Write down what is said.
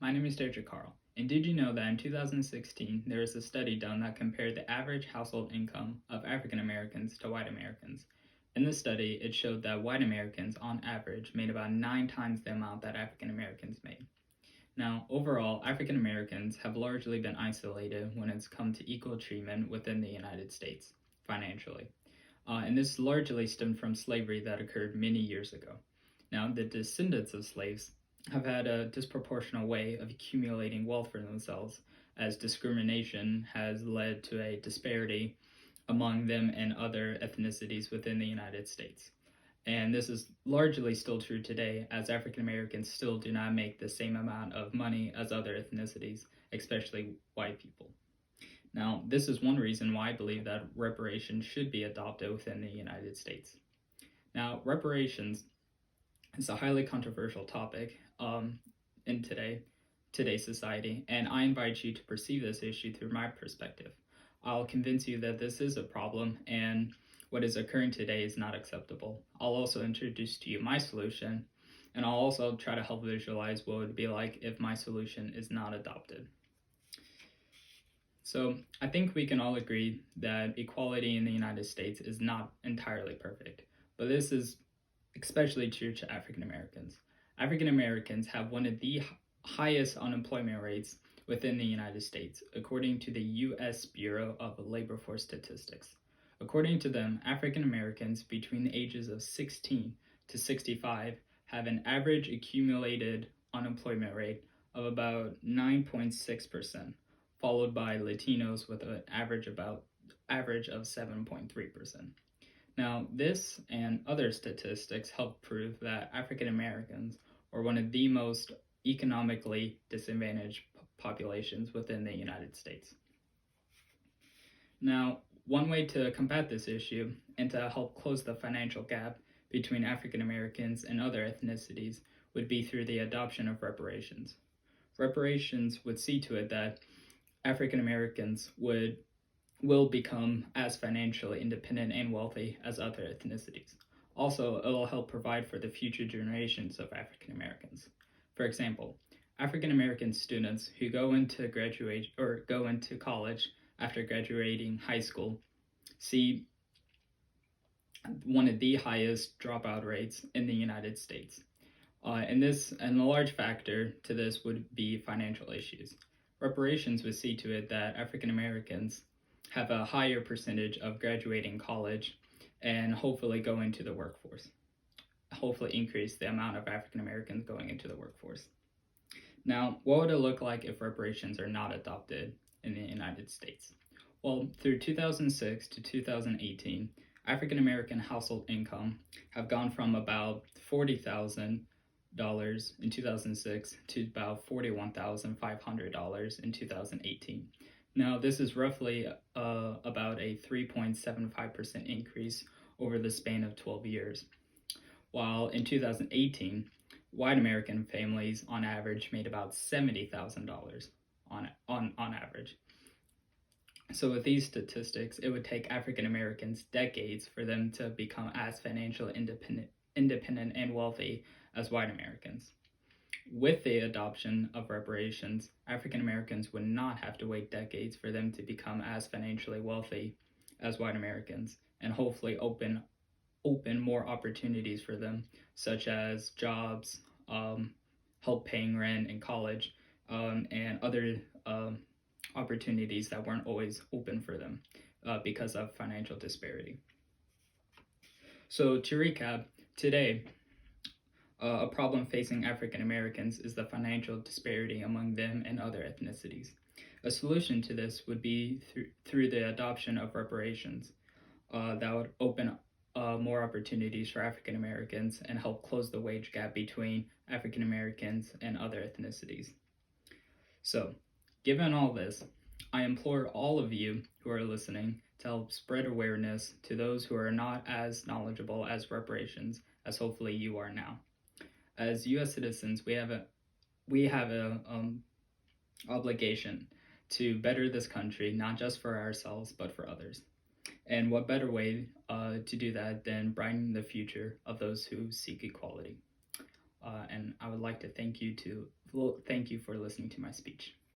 My name is Deirdre Carl, and did you know that in 2016 there was a study done that compared the average household income of African Americans to white Americans? In this study, it showed that white Americans, on average, made about 9 times the amount that African Americans made. Now, overall, African Americans have largely been isolated when it's come to equal treatment within the United States, financially. And this largely stemmed from slavery that occurred many years ago. Now, the descendants of slaves have had a disproportionate way of accumulating wealth for themselves, as discrimination has led to a disparity among them and other ethnicities within the United States. And this is largely still true today, as African Americans still do not make the same amount of money as other ethnicities, especially white people. Now, this is one reason why I believe that reparations should be adopted within the United States. Now, reparations is a highly controversial topic in today's society, and I invite you to perceive this issue through my perspective. I'll convince you that this is a problem and what is occurring today is not acceptable. I'll also introduce to you my solution, and I'll also try to help visualize what it would be like if my solution is not adopted. So I think we can all agree that equality in the United States is not entirely perfect, but this is especially true to African Americans. African Americans have one of the highest unemployment rates within the United States, according to the U.S. Bureau of Labor Force Statistics. According to them, African Americans between the ages of 16 to 65 have an average accumulated unemployment rate of about 9.6%, followed by Latinos with an average of 7.3%. Now, this and other statistics help prove that African Americans are one of the most economically disadvantaged populations within the United States. Now, one way to combat this issue and to help close the financial gap between African Americans and other ethnicities would be through the adoption of reparations. Reparations would see to it that African Americans will become as financially independent and wealthy as other ethnicities. Also, it will help provide for the future generations of African Americans. For example, African American students who go into college after graduating high school see one of the highest dropout rates in the United States. And a large factor to this would be financial issues. Reparations would see to it that African Americans have a higher percentage of graduating college and hopefully go into the workforce. Hopefully increase the amount of African Americans going into the workforce. Now, what would it look like if reparations are not adopted in the United States? Well, through 2006 to 2018, African American household income have gone from about $40,000 in 2006 to about $41,500 in 2018. Now, this is roughly about a 3.75% increase over the span of 12 years. While in 2018, white American families on average made about $70,000 on average. So with these statistics, it would take African Americans decades for them to become as financially independent and wealthy as white Americans. With the adoption of reparations, African Americans would not have to wait decades for them to become as financially wealthy as white Americans, and hopefully open more opportunities for them, such as jobs, help paying rent in college, and other opportunities that weren't always open for them because of financial disparity. So to recap, today, a problem facing African Americans is the financial disparity among them and other ethnicities. A solution to this would be through the adoption of reparations that would open more opportunities for African Americans and help close the wage gap between African Americans and other ethnicities. So, given all this, I implore all of you who are listening to help spread awareness to those who are not as knowledgeable as reparations as hopefully you are now. As U.S. citizens, we have a obligation to better this country, not just for ourselves, but for others. And what better way to do that than brighten the future of those who seek equality? and I would like to thank you for listening to my speech.